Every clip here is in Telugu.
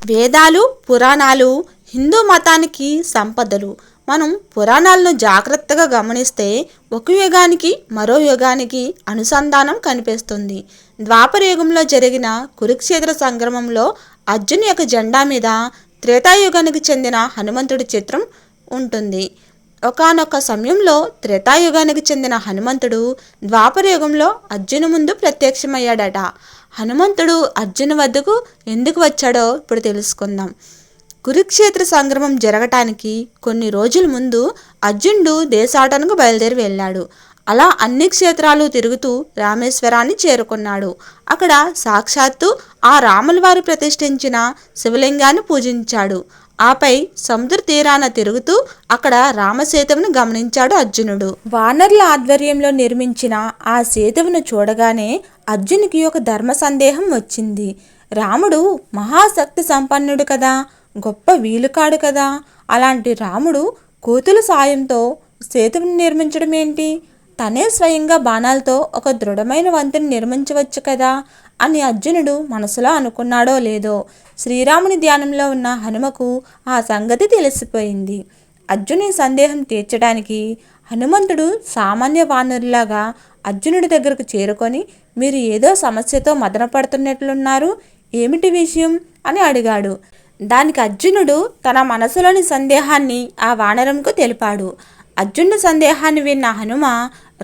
వేదాలు, పురాణాలు హిందూ మతానికి సంపదలు. మనం పురాణాలను జాగ్రత్తగా గమనిస్తే ఒక యుగానికి మరో యుగానికి అనుసంధానం కనిపిస్తుంది. ద్వాపర యుగంలో జరిగిన కురుక్షేత్ర సంగ్రామంలో అర్జున్ యొక్క జెండా మీద త్రేతాయుగానికి చెందిన హనుమంతుడి చిత్రం ఉంటుంది. ఒకానొక సమయంలో త్రేతాయుగానికి చెందిన హనుమంతుడు ద్వాపర యుగంలో అర్జును ముందు ప్రత్యక్షమయ్యాడట. హనుమంతుడు అర్జును వద్దకు ఎందుకు వచ్చాడో ఇప్పుడు తెలుసుకుందాం. కురుక్షేత్ర సంగ్రామం జరగటానికి కొన్ని రోజుల ముందు అర్జునుడు దేశాటనకు బయలుదేరి వెళ్ళాడు. అలా అన్ని క్షేత్రాలు తిరుగుతూ రామేశ్వరాన్ని చేరుకున్నాడు. అక్కడ సాక్షాత్తు ఆ రాముల వారు ప్రతిష్ఠించిన శివలింగాన్ని పూజించాడు. ఆపై సముద్ర తీరాన తిరుగుతూ అక్కడ రామసేతువును గమనించాడు అర్జునుడు. వానరుల ఆధ్వర్యంలో నిర్మించిన ఆ సేతువును చూడగానే అర్జునికి ఒక ధర్మ సందేహం వచ్చింది. రాముడు మహాశక్తి సంపన్నుడు కదా, గొప్ప వీలుకాడు కదా, అలాంటి రాముడు కోతుల సాయంతో సేతువును నిర్మించడం ఏంటి? తనే స్వయంగా బాణాలతో ఒక దృఢమైన వంతెన నిర్మించవచ్చు కదా అని అర్జునుడు మనసులో అనుకున్నాడో లేదో శ్రీరాముని ధ్యానంలో ఉన్న హనుమకు ఆ సంగతి తెలిసిపోయింది. అర్జుని సందేహం తీర్చడానికి హనుమంతుడు సామాన్య వానరులాగా అర్జునుడి దగ్గరకు చేరుకొని, మీరు ఏదో సమస్యతో మదనపడుతున్నట్లున్నారు, ఏమిటి విషయం అని అడిగాడు. దానికి అర్జునుడు తన మనసులోని సందేహాన్ని ఆ వానరంకు తెలిపాడు. అర్జునుడి సందేహాన్ని విన్న హనుమ,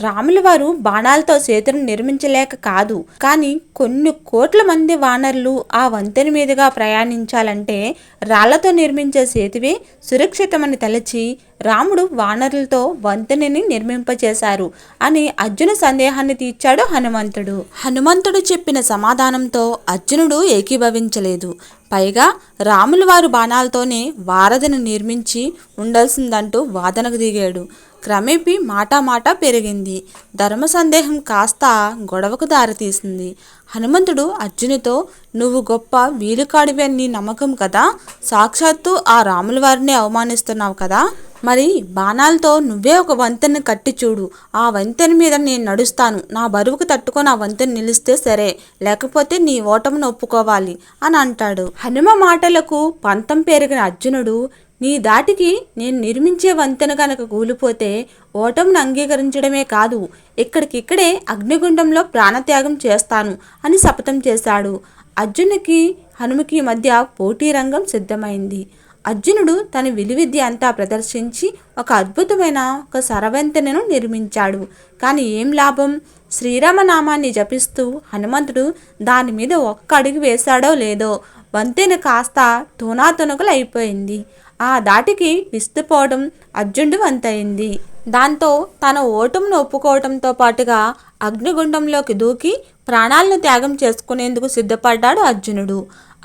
రాముల వారు బాణాలతో సేతును నిర్మించలేక కాదు, కానీ కొన్ని కోట్ల మంది వానరులు ఆ వంతెన మీదుగా ప్రయాణించాలంటే రాళ్లతో నిర్మించే సేతువే సురక్షితమని తలచి రాముడు వానరులతో వంతెనని నిర్మింపచేశారు అని అర్జున సందేహాన్ని తీర్చాడు హనుమంతుడు. హనుమంతుడు చెప్పిన సమాధానంతో అర్జునుడు ఏకీభవించలేదు. పైగా రాముల వారు బాణాలతోనే వారధిని నిర్మించి ఉండాల్సిందంటూ వాదనకు దిగాడు. క్రమేపీ మాటా పెరిగింది. ధర్మ సందేహం కాస్త గొడవకు దారితీసింది. హనుమంతుడు అర్జునుతో, నువ్వు గొప్ప వీలుకాడివి అని నీ నమ్మకం కదా, సాక్షాత్తు ఆ రాముల వారిని అవమానిస్తున్నావు కదా, మరి బాణాలతో నువ్వే ఒక వంతెన కట్టి చూడు, ఆ వంతెన మీద నేను నడుస్తాను, నా బరువుకు తట్టుకొని ఆ వంతెన నిలిస్తే సరే, లేకపోతే నీ ఓటమిని ఒప్పుకోవాలి అని అంటాడు. హనుమ మాటలకు పంతం పెరిగిన అర్జునుడు, నీ దాటికి నేను నిర్మించే వంతెన కనుక కూలిపోతే ఓటమిని అంగీకరించడమే కాదు, ఇక్కడికిక్కడే అగ్నిగుండంలో ప్రాణత్యాగం చేస్తాను అని శపథం చేశాడు. అర్జునుకి హనుమకి మధ్య పోటీ రంగం సిద్ధమైంది. అర్జునుడు తన విలువిద్య అంతా ప్రదర్శించి ఒక అద్భుతమైన ఒక సరవంతెనను నిర్మించాడు. కానీ ఏం లాభం? శ్రీరామనామాన్ని జపిస్తూ హనుమంతుడు దాని మీద ఒక్క అడుగు వేశాడో లేదో వంతెన కాస్త తోనాతొనకలు అయిపోయింది. ఆ దాటికి విస్తుపోవడం అర్జునుడు వంతయింది. దాంతో తన ఓటమిని ఒప్పుకోవడంతో పాటుగా అగ్నిగుండంలోకి దూకి ప్రాణాలను త్యాగం చేసుకునేందుకు సిద్ధపడ్డాడు అర్జునుడు.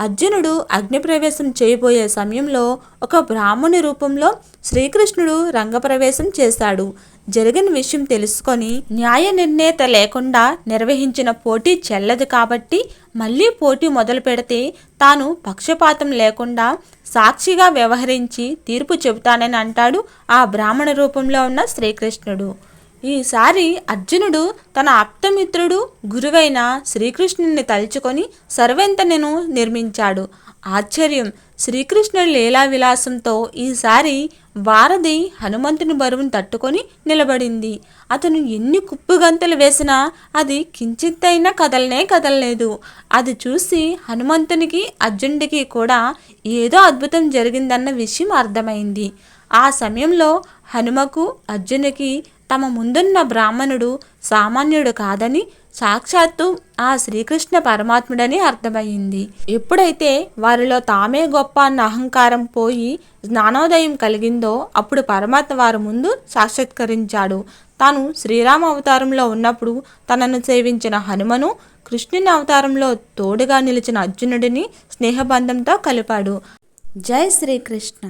అర్జునుడు అగ్నిప్రవేశం చేయబోయే సమయంలో ఒక బ్రాహ్మణి రూపంలో శ్రీకృష్ణుడు రంగప్రవేశం చేశాడు. జరిగిన విషయం తెలుసుకొని న్యాయ నిర్ణేత లేకుండా నిర్వహించిన పోటీ చెల్లదు కాబట్టి మళ్ళీ పోటీ మొదలు పెడితే తాను పక్షపాతం లేకుండా సాక్షిగా వ్యవహరించి తీర్పు చెబుతానని అంటాడు ఆ బ్రాహ్మణ రూపంలో ఉన్న శ్రీకృష్ణుడు. ఈసారి అర్జునుడు తన ఆప్తమిత్రుడు గురువైన శ్రీకృష్ణుని తలుచుకొని సర్వంతెనను నిర్మించాడు. ఆశ్చర్యం! శ్రీకృష్ణుడి లీలా విలాసంతో ఈసారి వారధి హనుమంతుని బరువును తట్టుకొని నిలబడింది. అతను ఎన్ని కుప్పుగంతలు వేసినా అది కించిత్తైనా కదలలేదు. అది చూసి హనుమంతునికి అర్జునుడికి కూడా ఏదో అద్భుతం జరిగిందన్న విషయం అర్థమైంది. ఆ సమయంలో హనుమకు అర్జునుకి తమ ముందున్న బ్రాహ్మణుడు సామాన్యుడు కాదని, సాక్షాత్తు ఆ శ్రీకృష్ణ పరమాత్ముడని అర్థమైంది. ఎప్పుడైతే వారిలో తామే గొప్ప అన్న అహంకారం పోయి జ్ఞానోదయం కలిగిందో అప్పుడు పరమాత్మ వారి ముందు సాక్షాత్కరించాడు. తాను శ్రీరామ అవతారంలో ఉన్నప్పుడు తనను సేవించిన హనుమను కృష్ణుని అవతారంలో తోడుగా నిలిచిన అర్జునుడిని స్నేహబంధంతో కలిపాడు. జై శ్రీకృష్ణ.